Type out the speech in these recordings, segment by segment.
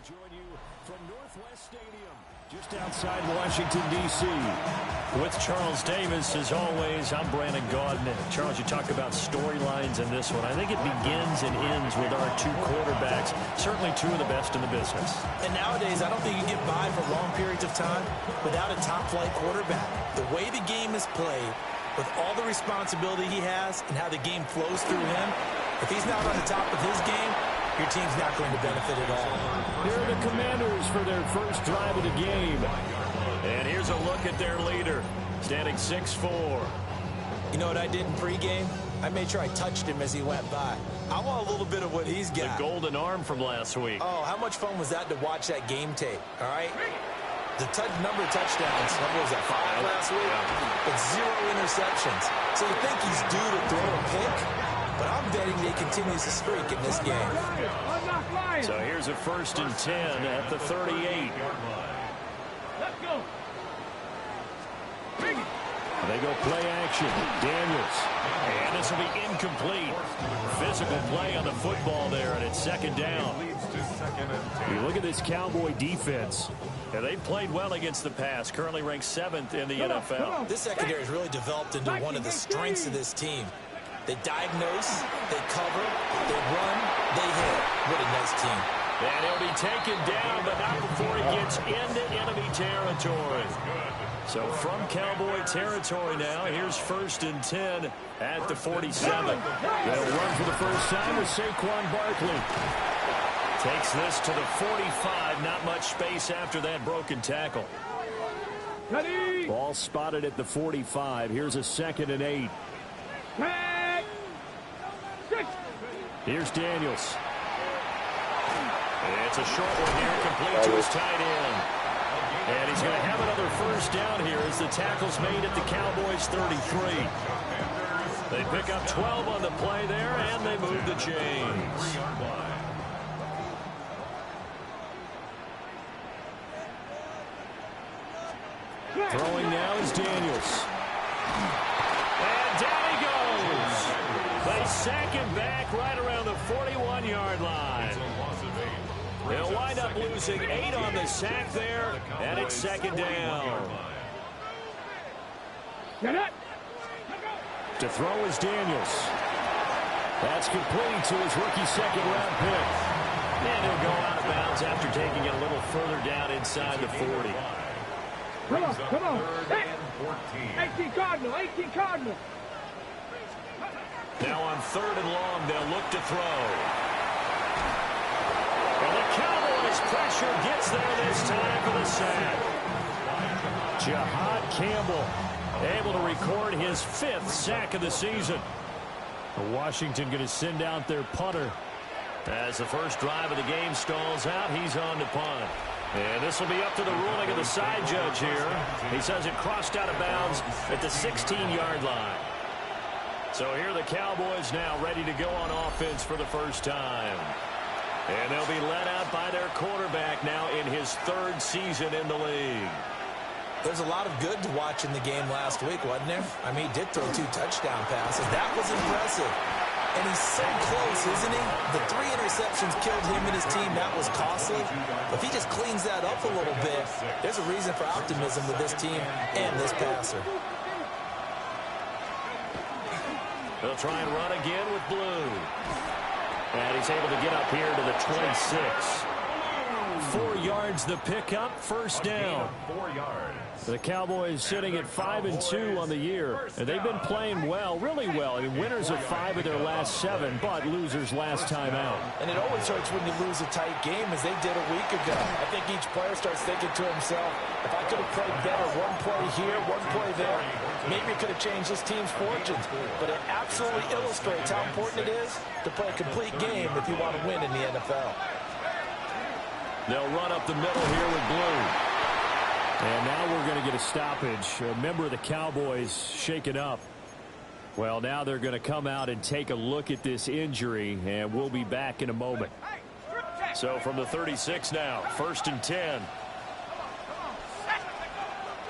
join you from Northwest Stadium, just outside Washington, D.C. With Charles Davis, as always, I'm Brandon Gaudin. Charles, you talk about storylines in this one. I think it begins and ends with our two quarterbacks, certainly two of the best in the business. And nowadays, I don't think you get by for long periods of time without a top-flight quarterback. The way the game is played, with all the responsibility he has and how the game flows through him, if he's not on the top of his game, your team's not going to benefit at all. Here are the Commanders for their first drive of the game. And here's a look at their leader, standing 6'4". You know what I did in pregame? I made sure I touched him as he went by. I want a little bit of what he's got. The golden arm from last week. Oh, how much fun was that to watch that game tape, all right? The number of touchdowns, what was that, 5 last week? Yeah. But 0 interceptions. So you think he's due to throw a pick? But I'm betting he continues to streak in this game. So here's a 1st and 10 at the 38. Let's go. They go play action. Daniels. And this will be incomplete. Physical play on the football there, and it's 2nd down. You look at this Cowboy defense. Yeah, they've played well against the pass, currently ranked 7th in the NFL. This secondary has really developed into one of the strengths of this team. They diagnose, they cover, they run, they hit. What a nice team. And he'll be taken down, but not before he gets into enemy territory. So from Cowboy territory now, here's 1st and 10 at the 47. They'll run for the first time with Saquon Barkley. Takes this to the 45. Not much space after that broken tackle. Ball spotted at the 45. Here's a 2nd and 8. Here's Daniels. It's a short one here, complete to his tight end. And he's going to have another 1st down here as the tackle's made at the Cowboys' 33. They pick up 12 on the play there, and they move the chains. Throwing now is Daniels. And down he goes. They sack him back right around the 41-yard line. They'll wind up losing 8 on the sack there, and it's 2nd down. To throw is Daniels. That's complete to his rookie 2nd-round pick. And he'll go out of bounds after taking it a little further down inside the 40. Come on. Hey. 18 Cardinal. Now on 3rd and long, they'll look to throw. And the Cowboys' pressure gets there this time for the sack. Jahad Campbell able to record his 5th sack of the season. Washington going to send out their punter. As the first drive of the game stalls out, he's on to punt. And this will be up to the ruling of the side judge here. He says it crossed out of bounds at the 16-yard line. So here are the Cowboys now ready to go on offense for the first time. And they'll be led out by their quarterback now in his 3rd season in the league. There's a lot of good to watch in the game last week, wasn't there? I mean, he did throw 2 touchdown passes. That was impressive. And he's so close, isn't he? The 3 interceptions killed him and his team. That was costly. If he just cleans that up a little bit, there's a reason for optimism with this team and this passer. They'll try and run again with Blue. And he's able to get up here to the 26. 4 yards the pickup, 1st down. 4 yards. The Cowboys sitting at 5-2 on the year. And they've been playing well, really well. I mean, winners of 5 of their last 7, but losers last time out. And it always hurts when you lose a tight game, as they did a week ago. I think each player starts thinking to himself, if I could have played better, one play here, one play there, maybe it could have changed this team's fortunes. But it absolutely illustrates how important it is to play a complete game if you want to win in the NFL. They'll run up the middle here with Blue. And now we're going to get a stoppage. A member of the Cowboys shaken up. Well, now they're going to come out and take a look at this injury, and we'll be back in a moment. So from the 36 now, 1st and 10.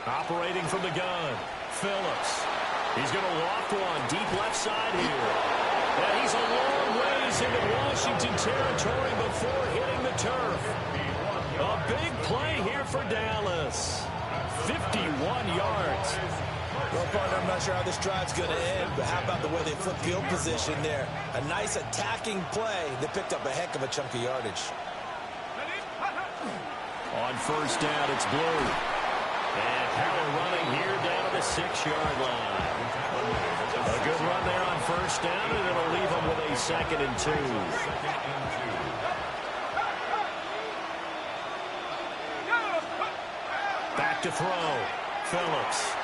Operating from the gun, Phillips. He's going to loft one deep left side here. And he's a long ways into Washington territory before hitting the turf. there for Dallas. 51 yards. Well, partner, I'm not sure how this drive's going to end, but how about the way they flip field position there? A nice attacking play that picked up a heck of a chunk of yardage. On first down, it's Blue. And power running here down to the 6-yard line. A good run there on first down, and it'll leave them with a 2nd and 2. Back to throw. Phillips.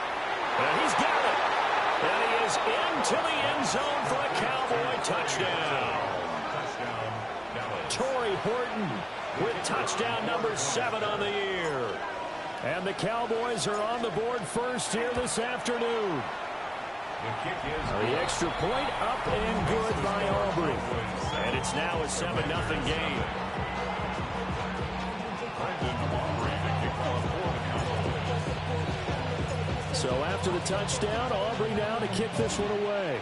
And he's got it. And he is into the end zone for a Cowboy touchdown. Torrey Horton with touchdown number 7 on the year. And the Cowboys are on the board first here this afternoon. The extra point up and good by Aubrey. And it's now a 7-0 game. So after the touchdown, Aubrey now to kick this one away.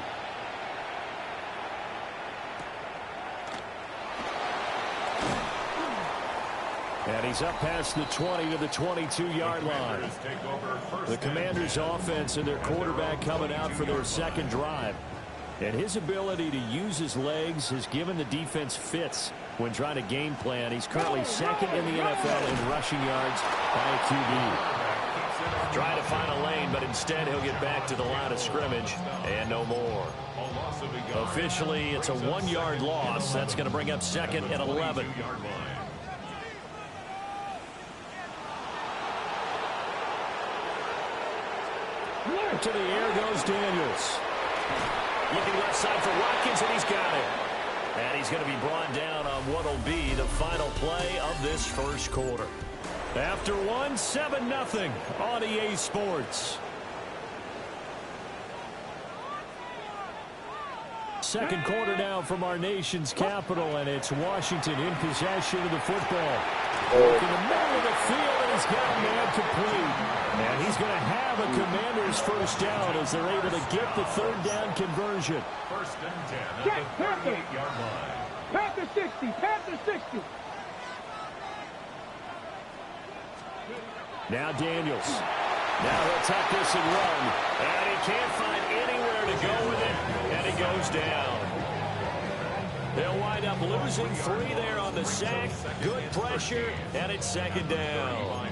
And he's up past the 20 to the 22-yard line. The Commanders' offense and their quarterback coming out for their second drive. And his ability to use his legs has given the defense fits when trying to game plan. He's currently second in the NFL in rushing yards by a QB. Trying to find a lane, but instead he'll get back to the line of scrimmage and no more. Officially, it's a 1-yard loss. That's going to bring up 2nd and 11. To the air goes Daniels. Looking left side for Watkins, and he's got it. And he's going to be brought down on what will be the final play of this first quarter. After 7-0 on EA Sports. Second quarter now from our nation's capital, and it's Washington in possession of the football. Working the middle of the field, and he's got a man complete. And he's going to have a Commander's first down as they're able to get the third down conversion. First and 10 at the 38-yard line. Panther 60, Panther 60. Now Daniels. Now he'll tuck this and run. And he can't find anywhere to go with it. And he goes down. They'll wind up losing 3 there on the sack. Good pressure. And it's 2nd down.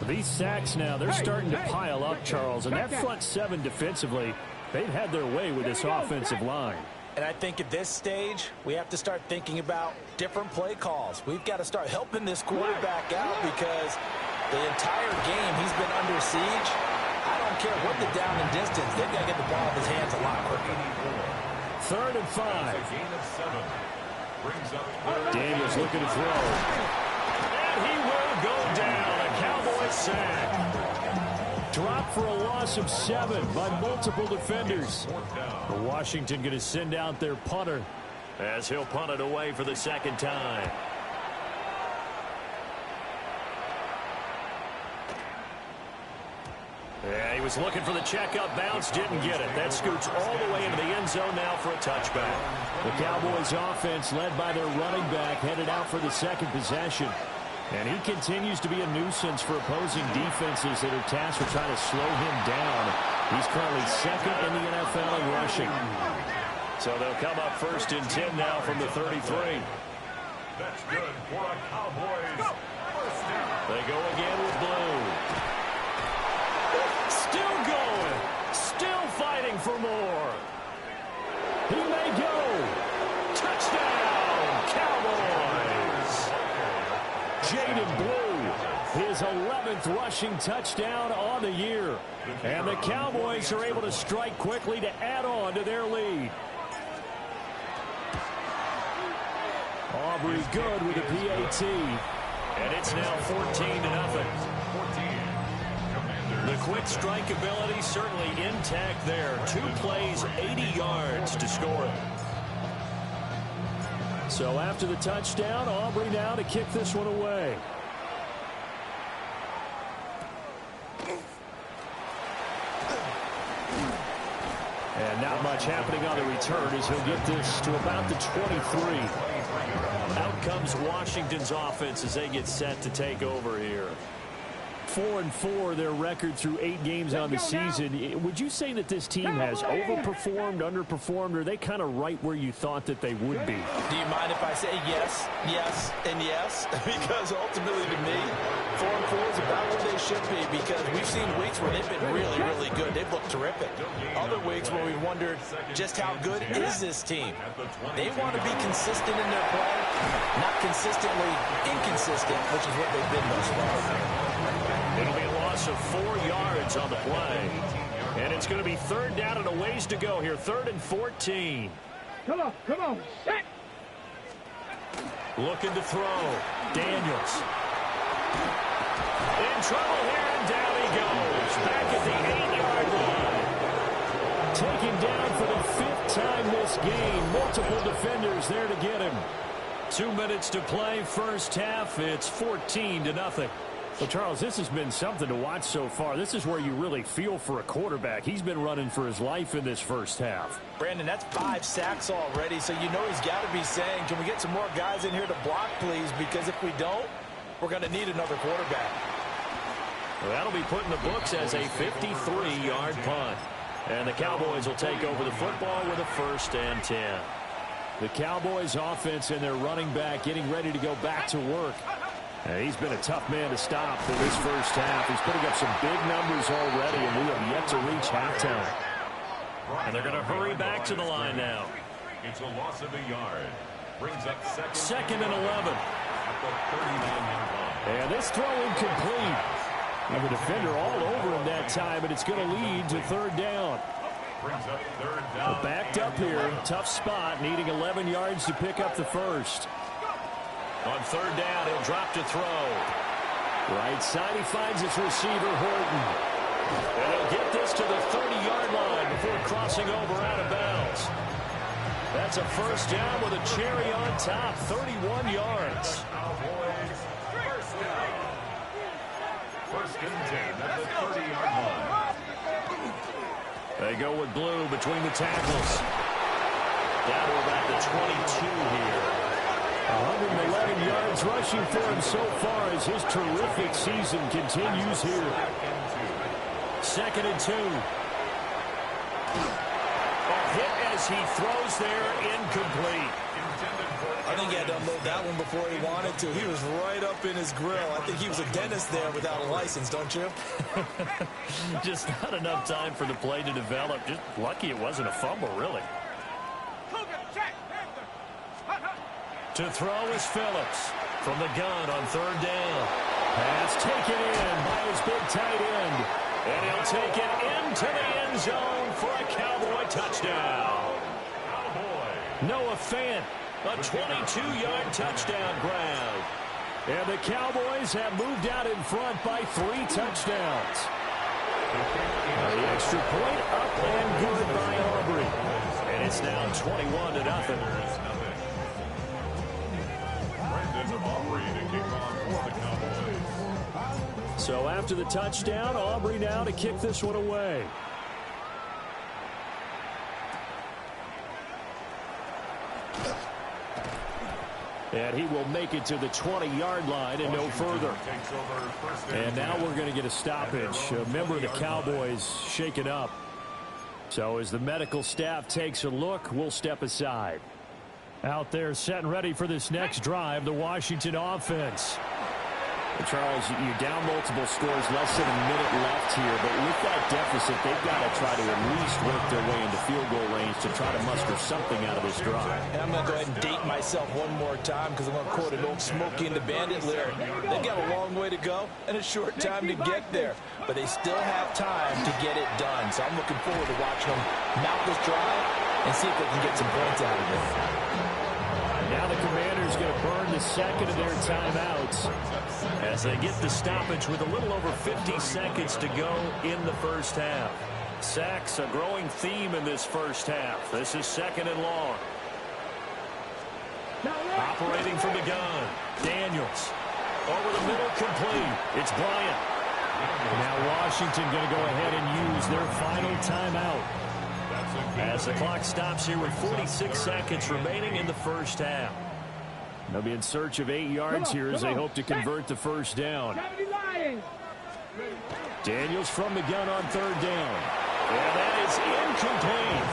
These sacks now, they're starting to pile up, Charles. And that front 7 defensively, they've had their way with this offensive line. And I think at this stage, we have to start thinking about different play calls. We've got to start helping this quarterback out because the entire game he's been under siege. I don't care what the down and distance. They've got to get the ball in his hands a lot quicker. 3rd and 5. Daniels looking to throw. And he will go down. A Cowboy sack. Dropped for a loss of 7 by multiple defenders. Washington going to send out their punter as he'll punt it away for the 2nd time. Yeah, he was looking for the checkup bounce, didn't get it. That scoots all the way into the end zone now for a touchback. The Cowboys offense led by their running back headed out for the 2nd possession. And he continues to be a nuisance for opposing defenses that are tasked with trying to slow him down. He's currently 2nd in the NFL in rushing. So they'll come up 1st and 10 now from the 33. That's good for a Cowboys first down. They go again with Blue. Still going. Still fighting for more. He may go. Touchdown, Cowboys. Jaden Blue, his 11th rushing touchdown on the year. And the Cowboys are able to strike quickly to add on to their lead. Aubrey good with a PAT. And it's now 14-0. The quick strike ability certainly intact there. 2 plays, 80 yards to score it. So after the touchdown, Aubrey now to kick this one away. And not much happening on the return as he'll get this to about the 23. Out comes Washington's offense as they get set to take over here. 4-4, their record through 8 games on the season. Would you say that this team has overperformed, underperformed, or are they kind of right where you thought that they would be? Do you mind if I say yes, yes, and yes? Because ultimately to me, 4-4 is about where they should be, because we've seen weeks where they've been really, really good. They've looked terrific. Other weeks where we've wondered just how good is this team. They want to be consistent in their play, not consistently inconsistent, which is what they've been thus far. It'll be a loss of 4 yards on the play. And it's going to be 3rd down and a ways to go here. 3rd and 14. Come on, set. Looking to throw. Daniels. In trouble here, and down he goes. Back at the 8-yard line. Taken down for the 5th time this game. Multiple defenders there to get him. 2 minutes to play, first half. It's 14-0. Well, Charles, this has been something to watch so far. This is where you really feel for a quarterback. He's been running for his life in this first half. Brandon, that's 5 sacks already, so you know he's got to be saying, can we get some more guys in here to block, please? Because if we don't, we're going to need another quarterback. Well, that'll be put in the books as a 53-yard punt. And the Cowboys will take over the football with a 1st and 10. The Cowboys offense and their running back getting ready to go back to work. He's been a tough man to stop for this first half. He's putting up some big numbers already, and we have yet to reach halftime. And they're going to hurry back to the line now. It's a loss of a yard. Brings up 2nd and 11. At the 39-yard line. And this throw incomplete. And the defender all over him that time, and it's going to lead to 3rd down. Brings up 3rd down. Backed up here. Tough spot, needing 11 yards to pick up the first. On 3rd down, he'll drop to throw. Right side, he finds his receiver, Horton. And he'll get this to the 30-yard line before crossing over out of bounds. That's a 1st down with a cherry on top, 31 yards. Cowboys, 1st down. 1st and 10 at the 30-yard line. They go with Blue between the tackles. Down to about the 22 here. 111 yards rushing for him so far as his terrific season continues here. 2nd and 2. A hit as he throws there, incomplete. I think he had to unload that one before he wanted to. He was right up in his grill. I think he was a dentist there without a license, don't you? Just not enough time for the play to develop. Just lucky it wasn't a fumble, really. To throw is Phillips from the gun on 3rd down. Pass taken in by his big tight end. And he'll take it into the end zone for a Cowboy touchdown. Noah Fant, a 22-yard touchdown grab. And the Cowboys have moved out in front by 3 touchdowns. The extra point up and good by Aubrey. And it's now 21-0. So after the touchdown, Aubrey now to kick this one away. And he will make it to the 20-yard line and no further. And now we're going to get a stoppage. A member of the Cowboys shaken up. So as the medical staff takes a look, we'll step aside. Out there set and ready for this next drive, the Washington offense. Charles, you're down multiple scores, less than a minute left here, but with that deficit, they've got to try to at least work their way into field goal range to try to muster something out of this drive. And I'm going to go ahead and date myself one more time because I'm going to quote an old Smokey and the Bandit lyric. They've got a long way to go and a short time to get there, but they still have time to get it done. So I'm looking forward to watching them mount this drive and see if they can get some points out of it. Now the Commanders going to burn the second of their timeouts as they get the stoppage with a little over 50 seconds to go in the first half. Sacks, a growing theme in this first half. This is 2nd and long. Operating from the gun, Daniels. Over the middle, complete. It's Bryant. Now Washington going to go ahead and use their final timeout. As the clock stops here with 46 seconds remaining in the first half. They'll be in search of 8 yards here as they hope to convert the first down. Daniels from the gun on third down. And that is incontained.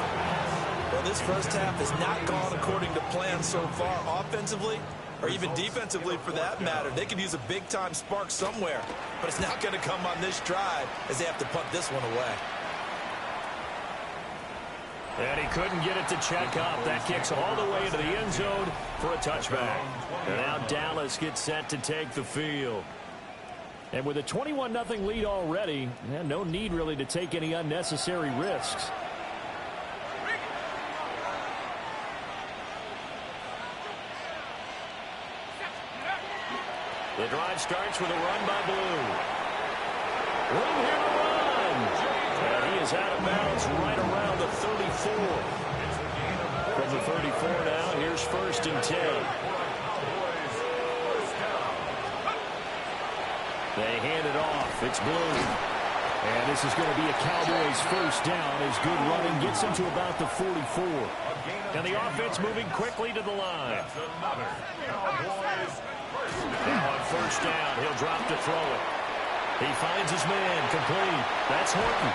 Well, this first half has not gone according to plan so far offensively or even defensively for that matter. They could use a big-time spark somewhere, but it's not going to come on this drive as they have to punt this one away. And he couldn't get it to check up. That kicks all the way into the end zone for a touchback. And now Dallas gets set to take the field. And with a 21-0 lead already, no need really to take any unnecessary risks. The drive starts with a run by Blue. Room here to run. And he is out of bounds right around the 34. From the 34 now, here's 1st and 10. They hand it off. It's Blue. And this is going to be a Cowboys first down as good running gets him to about the 44. And the offense moving quickly to the line. Now on first down, he'll drop to throw it. He finds his man complete. That's Horton.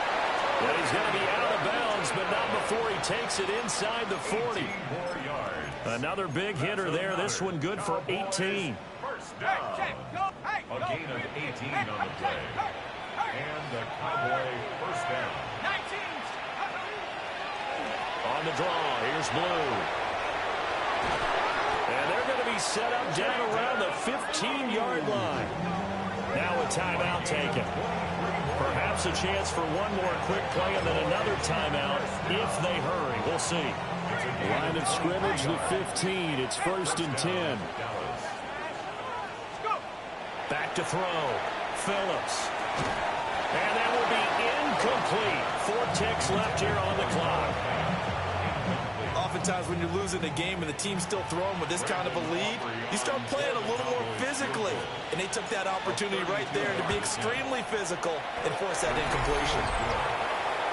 And he's going to be out of bounds, but not before he takes it inside the 40. Another big hitter there. This one good for 18. First down. A gain of 18 on the play. And the Cowboy first down. On the draw, here's Blue. And they're going to be set up down around the 15-yard line. Now a timeout taken. Perhaps a chance for one more quick play and then another timeout if they hurry. We'll see. Line of scrimmage, the 15. It's 1st and 10. Back to throw. Phillips. And that will be incomplete. 4 ticks left here on the clock. Oftentimes when you're losing a game and the team's still throwing with this kind of a lead, you start playing a little more physically. And they took that opportunity right there to be extremely physical and force that incompletion.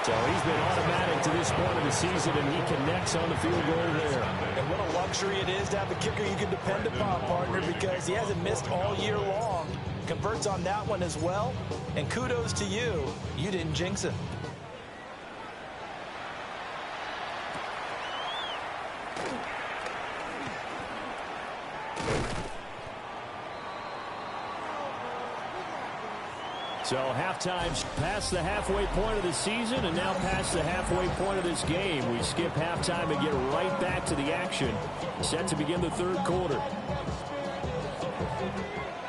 So he's been automatic to this point of the season, and he connects on the field goal there. And what a luxury it is to have a kicker you can depend upon, partner, because he hasn't missed all year long. Converts on that one as well. And kudos to you. You didn't jinx it. So halftime's past the halfway point of the season and now past the halfway point of this game. We skip halftime and get right back to the action. Set to begin the third quarter.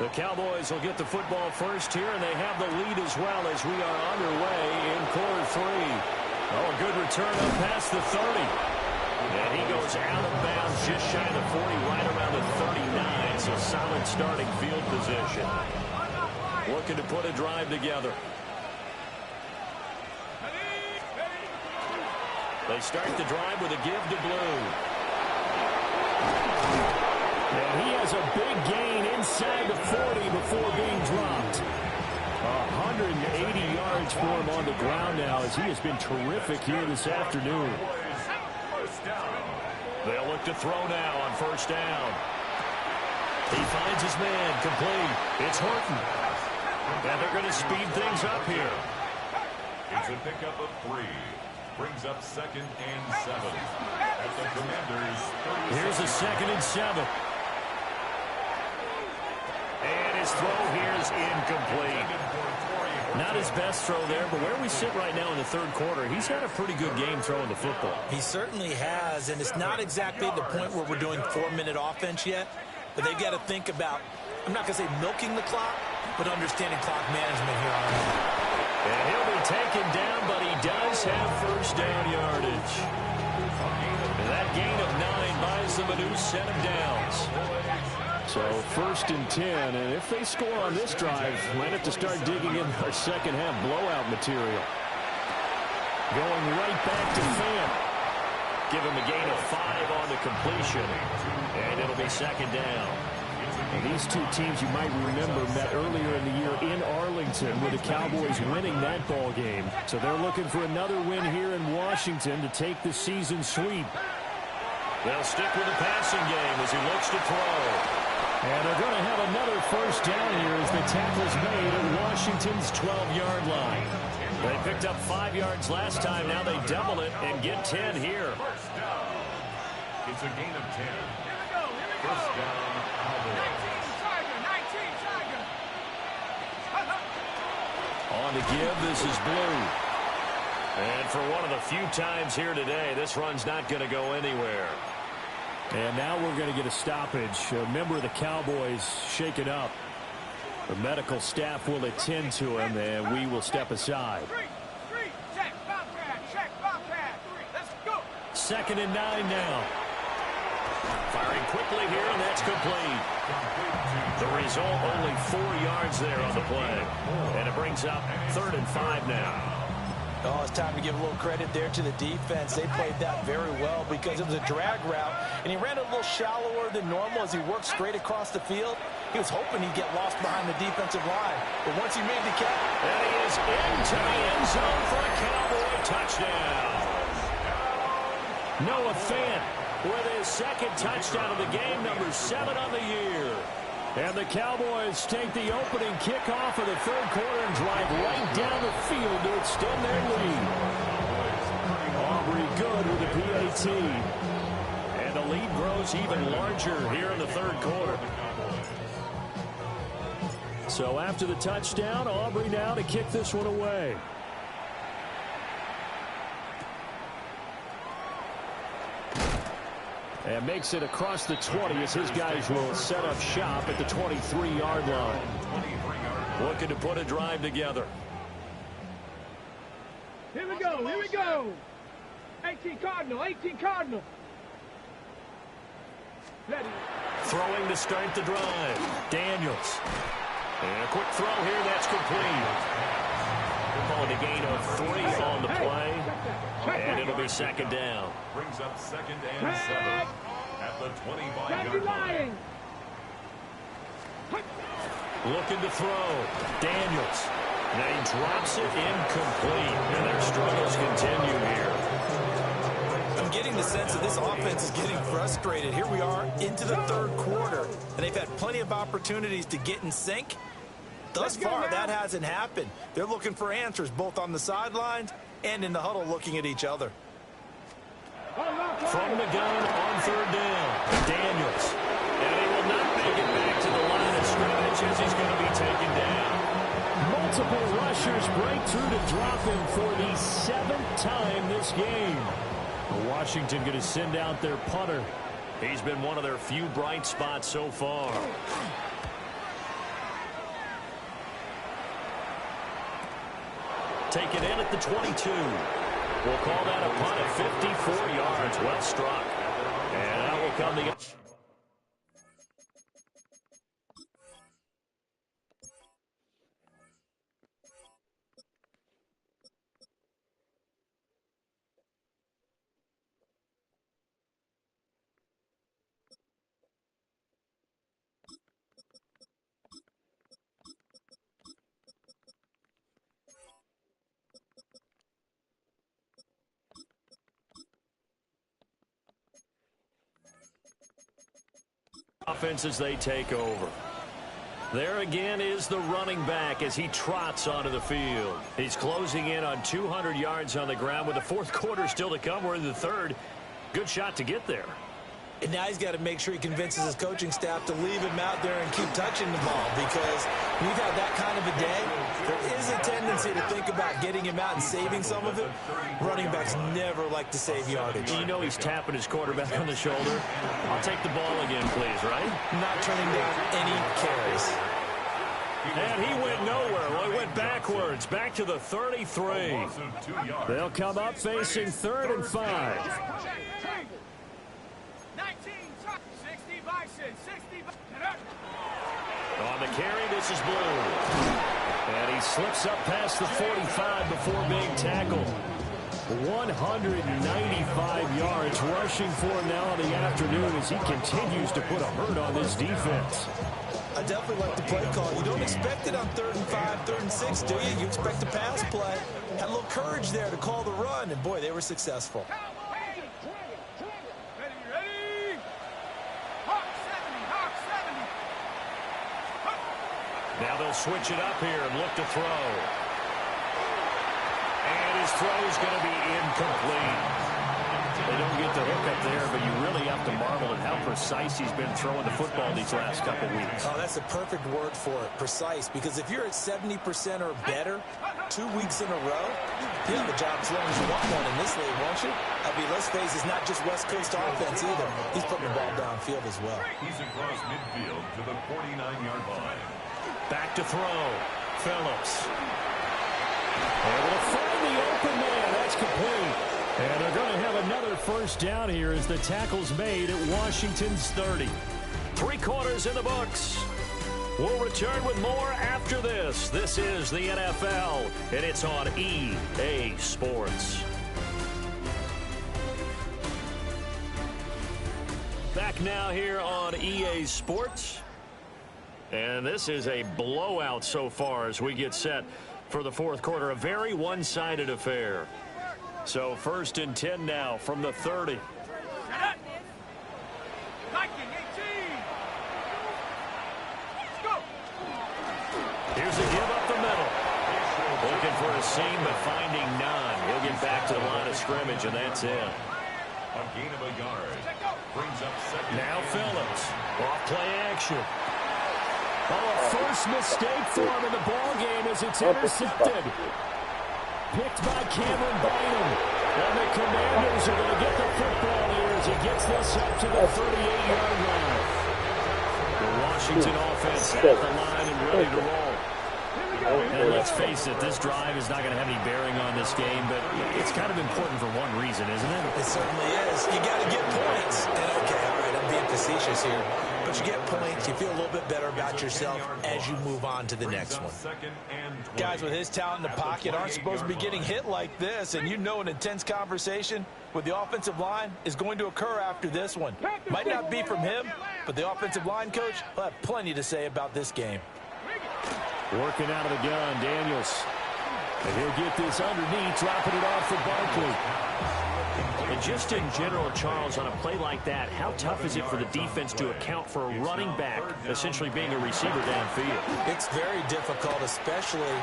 The Cowboys will get the football first here, and they have the lead as well as we are underway in quarter 3. Oh, a good return up past the 30. And he goes out of bounds just shy of the 40, right around the 39. So solid starting field position. Looking to put a drive together. They start the drive with a give to Blue. And he has a big gain inside the 40 before being dropped. 180 yards for him on the ground now as he has been terrific here this afternoon. They'll look to throw now on first down. He finds his man complete. It's Horton. And they're going to speed things up here. It's a pickup of 3. Brings up 2nd and 7. At the Commanders' 30. Here's a 2nd and 7. And his throw here is incomplete. Not his best throw there, but where we sit right now in the third quarter, he's had a pretty good game throwing the football. He certainly has, and it's not exactly the point where we're doing 4-minute offense yet, but they've got to think about, I'm not going to say milking the clock, but understanding clock management here on out. And he'll be taken down, but he does have first down yardage. And that gain of 9 buys them a new set of downs. So 1st and 10, and if they score on this drive, might have to start digging in our second half blowout material. Going right back to Fan. Give him a gain of 5 on the completion, and it'll be 2nd down. And these two teams, you might remember, met earlier in the year in Arlington with the Cowboys winning that ball game. So they're looking for another win here in Washington to take the season sweep. They'll stick with the passing game as he looks to throw. And they're going to have another first down here as the tackle's made at Washington's 12-yard line. They picked up 5 yards last time. Now they double it and get 10 here. First down. It's a gain of 10. First down, Cowboys. 19, Tiger. On to give, this is Blue. And for one of the few times here today, this run's not going to go anywhere. And now we're going to get a stoppage. A member of the Cowboys shaken up. The medical staff will attend to him, and we will step aside. Check, Bobcat. Let's go. 2nd and 9 now. Firing quickly here, and that's complete. The result, only 4 yards there on the play. And it brings up 3rd and 5 now. Oh, it's time to give a little credit there to the defense. They played that very well because it was a drag route, and he ran a little shallower than normal as he worked straight across the field. He was hoping he'd get lost behind the defensive line, but once he made the catch, and he is into the end zone for a Cowboy touchdown. Noah Fant with his 2nd touchdown of the game, number 7 on the year. And the Cowboys take the opening kickoff of the 3rd quarter and drive right down the field to extend their lead. Aubrey good with the PAT. And the lead grows even larger here in the 3rd quarter. So after the touchdown, Aubrey now to kick this one away. And makes it across the 20 as his guys will set up shop at the 23-yard line. Looking to put a drive together. Here we go. 18 Cardinal. Ready. Throwing to start the drive. Daniels. And a quick throw here, that's complete. We're calling a gain of 3 on the play. And it'll be 2nd down. Brings up 2nd and 7 at the 25-yard line. Looking to throw. Daniels. Now he drops it incomplete. And their struggles continue here. I'm getting the sense that this offense is getting frustrated. Here we are into the 3rd quarter, and they've had plenty of opportunities to get in sync. Thus far, that hasn't happened. They're looking for answers both on the sidelines and in the huddle looking at each other. From the gun on 3rd down. Daniels. And he will not make it back to the line of scrimmage as he's going to be taken down. Multiple rushers break through to drop him for the 7th time this game. Washington going to send out their punter. He's been one of their few bright spots so far. Taken in at the 22. We'll call that a punt at 54 yards. Well struck. And that will come the... offense as they take over. There again is the running back as he trots onto the field. He's closing in on 200 yards on the ground with the 4th quarter still to come. We're in the 3rd. Good shot to get there. And now he's got to make sure he convinces his coaching staff to leave him out there and keep touching the ball, because when you've had that kind of a day, there is a tendency to think about getting him out and saving some of it. Running backs never like to save yardage. You know he's tapping his quarterback on the shoulder. I'll take the ball again, please, right? Not turning down any carries. And he went nowhere. Well, he went backwards, back to the 33. They'll come up facing 3rd and 5. 60 Bison. On the carry, this is Blue. And he slips up past the 45 before being tackled. 195 yards rushing for him now in the afternoon as he continues to put a hurt on this defense. I definitely like the play call. You don't expect it on 3rd and 5, 3rd and 6, do you? You expect a pass play. Had a little courage there to call the run, and boy, they were successful. Ready? Now they'll switch it up here and look to throw. And his throw is going to be incomplete. They don't get the hook up there, but you really have to marvel at how precise he's been throwing the football these last couple weeks. Oh, that's a perfect word for it, precise, because if you're at 70% or better 2 weeks in a row, you have a job as long as you want one in this league, won't you? I mean, let's face it, it's not just West Coast offense either. He's putting the ball downfield as well. He's across midfield to the 49-yard line. Back to throw. Phillips. Able to find the open man. That's complete. And they're going to have another first down here as the tackle's made at Washington's 30. 3 quarters in the books. We'll return with more after this. This is the NFL, and it's on EA Sports. Back now here on EA Sports. And this is a blowout so far as we get set for the fourth quarter. A very one-sided affair. So 1st and 10 now from the 30. Here's a give up the middle. Looking for a seam, but finding none. He'll get back to the line of scrimmage, and that's it. A gain of a yard. Brings up second. Now Phillips. Off play action. Oh, a first mistake for him in the ball game as it's intercepted. Picked by Cameron Bynum. And the Commanders are going to get the football here as he gets this up to the 38-yard line. The Washington offense at the line and ready to roll. And let's face it, this drive is not going to have any bearing on this game, but it's kind of important for one reason, isn't it? It certainly is. You got to get points. And okay, all right, I'm being facetious here. But you get points, you feel a little bit better about yourself as you move on to the next one. Guys with his talent in the pocket aren't supposed to be getting hit like this, and you know an intense conversation with the offensive line is going to occur after this one. Might not be from him, but the offensive line coach will have plenty to say about this game. Working out of the gun, Daniels. And he'll get this underneath, dropping it off for Barkley. And just in general, Charles, on a play like that, how tough is it for the defense to account for a running back essentially being a receiver downfield? It's very difficult, especially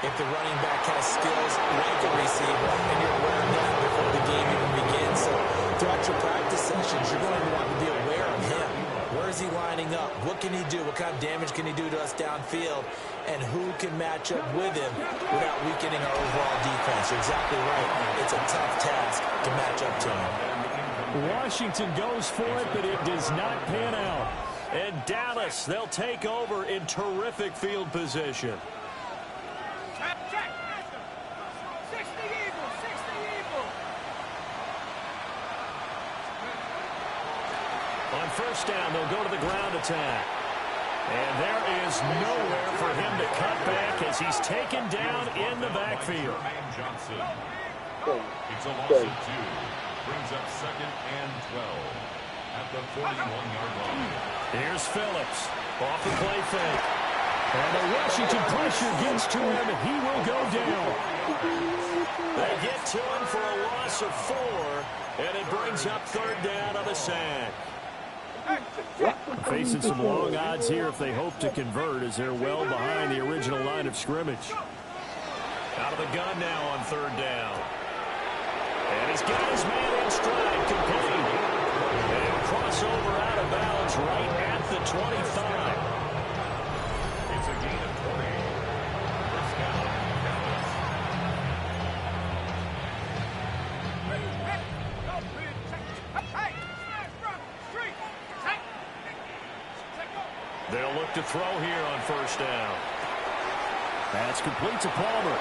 if the running back has skills like a receiver, and you're aware of that before the game even begins. So throughout your practice sessions, you're going to want to be aware of him. Where is he lining up? What can he do? What kind of damage can he do to us downfield? And who can match up with him without weakening our overall defense? You're exactly right. It's a tough task to match up to him. Washington goes for it, but it does not pan out. And Dallas, they'll take over in terrific field position. On first down, they'll go to the ground attack. And there is nowhere for him to cut back as he's taken down in the backfield. It's a loss of 2. Brings up 2nd and 12 at the 41-yard line. Here's Phillips. Off the play fake. And the Washington pressure gets to him, and he will go down. They get to him for a loss of 4, and it brings up 3rd down on the sack. Facing some long odds here if they hope to convert as they're well behind the original line of scrimmage. Out of the gun now on 3rd down. And he's got his man in stride, complete. And crossover out of bounds right at the 25. It's a gain of 20. First down, They'll look to throw here on 1st down. That's complete to Palmer.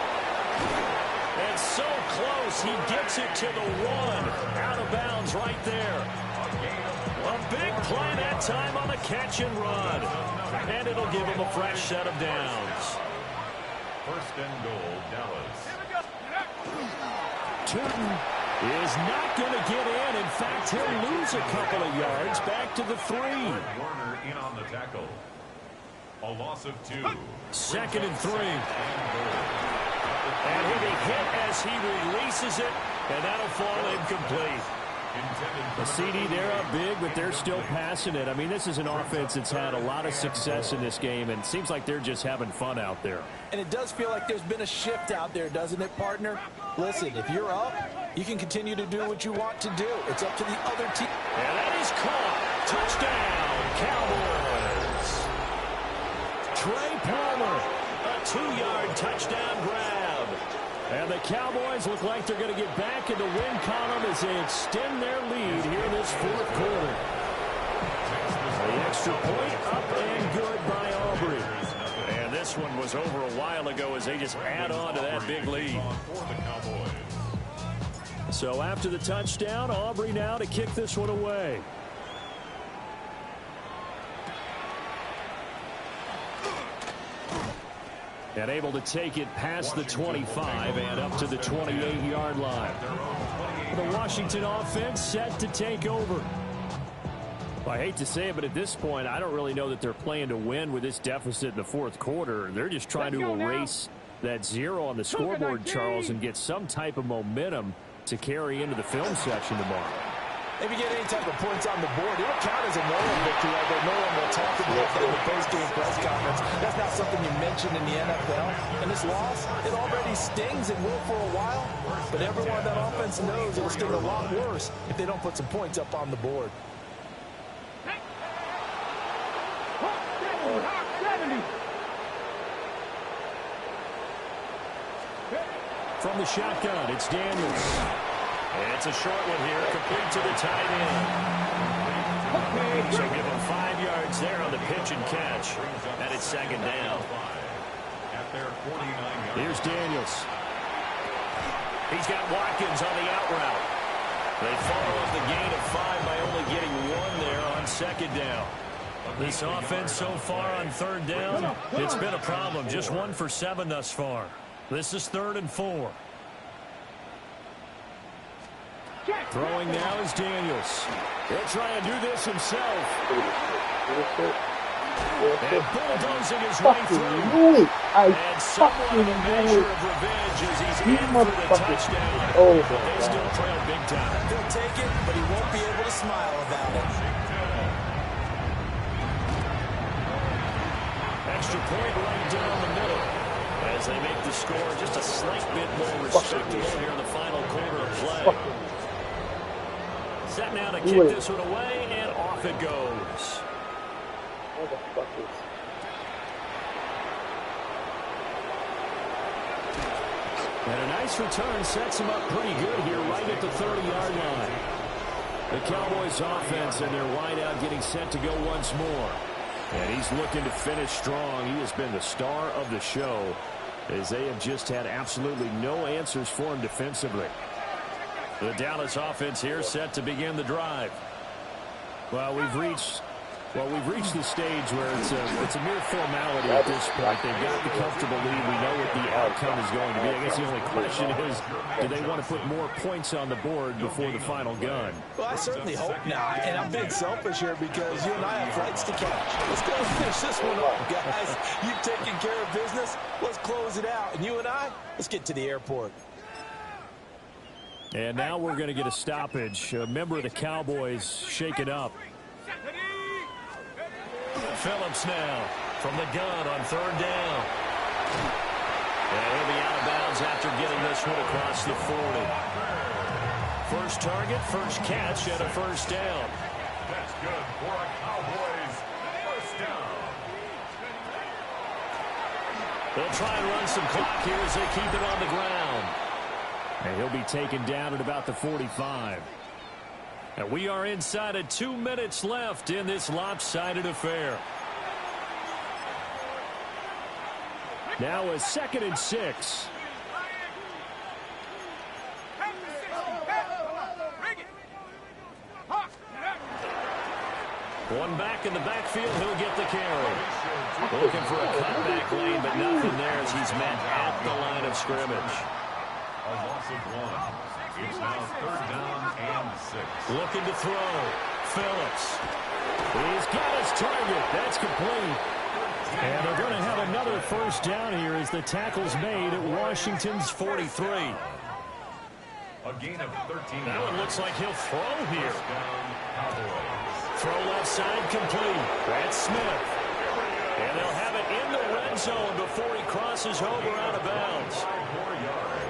And so close, he gets it to the 1. Out of bounds right there. A big play that time on the catch and run. And it'll give him a fresh set of downs. 1st and goal, Dallas. Tootin is not going to get in. In fact, he'll lose a couple of yards back to the 3. Warner in on the tackle. A loss of 2. 2nd and 3. And he'll be hit as he releases it, and that'll fall incomplete. The CD, they're up big, but they're still passing it. I mean, this is an offense that's had a lot of success in this game, and it seems like they're just having fun out there. And it does feel like there's been a shift out there, doesn't it, partner? Listen, if you're up, you can continue to do what you want to do. It's up to the other team. And that is caught. Touchdown, Cowboys. Trey Palmer, a 2-yard touchdown grab. And the Cowboys look like they're going to get back in the win column as they extend their lead here in this fourth quarter. The extra point up and good by Aubrey. And this one was over a while ago as they just add on to that big lead. So after the touchdown, Aubrey now to kick this one away. And able to take it past the 25 and up to the 28-yard line. The Washington offense set to take over. Well, I hate to say it, but at this point, I don't really know that they're playing to win with this deficit in the fourth quarter. They're just trying to erase that 0 on the scoreboard, Charles, and get some type of momentum to carry into the film section tomorrow. If you get any type of points on the board, it'll count as a moral victory, although no one will talk about that in the post-game press conference. That's not something you mentioned in the NFL. And this loss, it already stings and will for a while. But everyone on that offense knows it'll sting a lot worse if they don't put some points up on the board. From the shotgun, it's Daniels. It's a short one here, complete to the tight end. So give him 5 yards there on the pitch and catch. And it's second down. Here's Daniels. He's got Watkins on the out route. They follow up the gain of 5 by only getting 1 there on second down. This offense so far on third down, it's been a problem. Just 1 for 7 thus far. This is 3rd and 4. Throwing now is Daniels. He'll try and do this himself. And bulldozing his way through. And somewhat of a measure of revenge as he's in for the touchdown. But they still trail big time. He'll take it, but he won't be able to smile about it. Extra point right down the middle. As they make the score just a slight bit more respectable here in the final quarter of play. Set now to kick this one away, and off it goes. And a nice return sets him up pretty good here right at the 30-yard line. The Cowboys offense and their wideout getting set to go once more. And he's looking to finish strong. He has been the star of the show as they have just had absolutely no answers for him defensively. The Dallas offense here set to begin the drive. Well, we've reached the stage where it's a mere formality at this point. They've got the comfortable lead. We know what the outcome is going to be. I guess the only question is, do they want to put more points on the board before the final gun? Well, I certainly hope not. And I'm being selfish here because you and I have flights to catch. Let's go and finish this one up, guys. You've taken care of business. Let's close it out. And you and I, let's get to the airport. And now we're going to get a stoppage. A member of the Cowboys shaken up. Phillips now from the gun on 3rd down. And he'll be out of bounds after getting this one across the 40. First target, first catch, and a first down. That's good for a Cowboys first down. They'll try and run some clock here as they keep it on the ground. And he'll be taken down at about the 45. And we are inside of 2 minutes left in this lopsided affair. Now a 2nd and 6. One back in the backfield, he'll get the carry. Looking for a cutback lane, but nothing there as he's met at the line of scrimmage. A loss of 1. It's now 3rd down and 6. Looking to throw. Phillips. He's got his target. That's complete. And they're going to have another first down here as the tackle's made at Washington's 43. A gain of 13 That one looks like he'll throw here. First down, Cowboys. Throw left side complete. That's Smith. And they'll have it in the red zone before he crosses over out of bounds.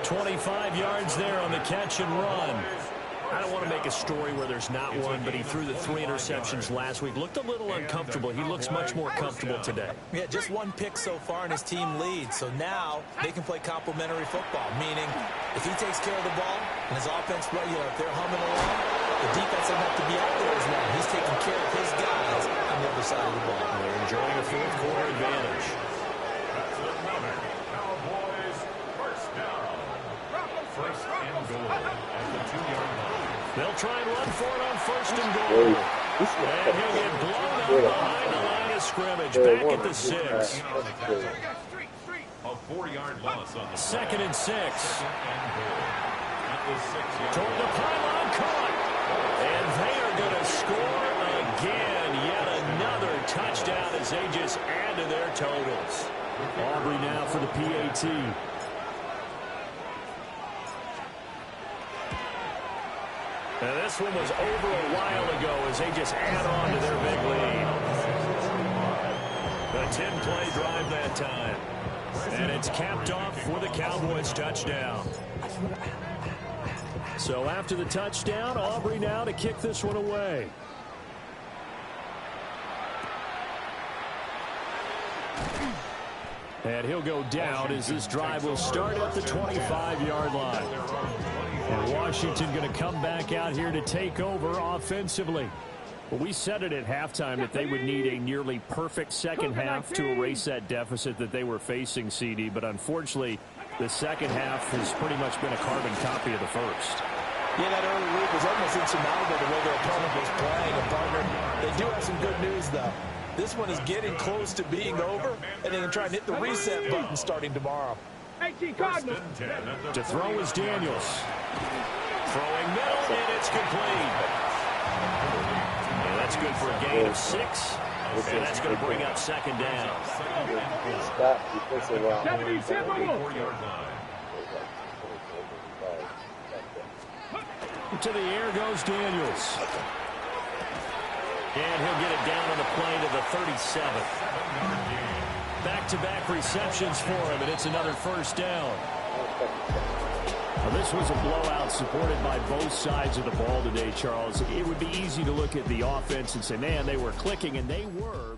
25 yards there on the catch and run. I don't want to make a story where there's not one, but he threw the 3 interceptions last week. Looked a little uncomfortable. He looks much more comfortable today. Yeah, just 1 pick so far and his team leads. So now they can play complementary football, meaning if he takes care of the ball and his offense, if they're humming along, the defense doesn't have to be out there as long. He's taking care of his guys on the other side of the ball. They're enjoying a fourth quarter advantage. That's another Cowboys first down. First and goal at the 2-yard line. They'll try and run for it on first and goal. And he'll get blown out behind the line of scrimmage. Back at the 6. A 4-yard loss on the 2nd and 6. Second and goal at the 6-yard Toward the pylon, caught. And they are going to score again. Yet another touchdown as they just add to their totals. Aubrey now for the PAT. And this one was over a while ago as they just add on to their big lead. A 10-play drive that time. And it's capped off for the Cowboys touchdown. So after the touchdown, Aubrey now to kick this one away. And he'll go down as this drive will start at the 25-yard line. And Washington going to come back out here to take over offensively. Well, we said it at halftime that they would need a nearly perfect second half to erase that deficit that they were facing, CD. But unfortunately, the second half has pretty much been a carbon copy of the first. Yeah, that early lead was almost insurmountable the way their opponent was playing. And partner, they do have some good news, though. This one is getting close to being over, and they can try and hit the reset button starting tomorrow. To throw is Daniels. Throwing middle, and it's complete. And that's good for a gain of 6. And that's going to bring up second down. To the air goes Daniels. And he'll get it down on the play to the 37th. Back-to-back receptions for him, and it's another first down. Well, this was a blowout supported by both sides of the ball today, Charles. It would be easy to look at the offense and say, man, they were clicking, and they were.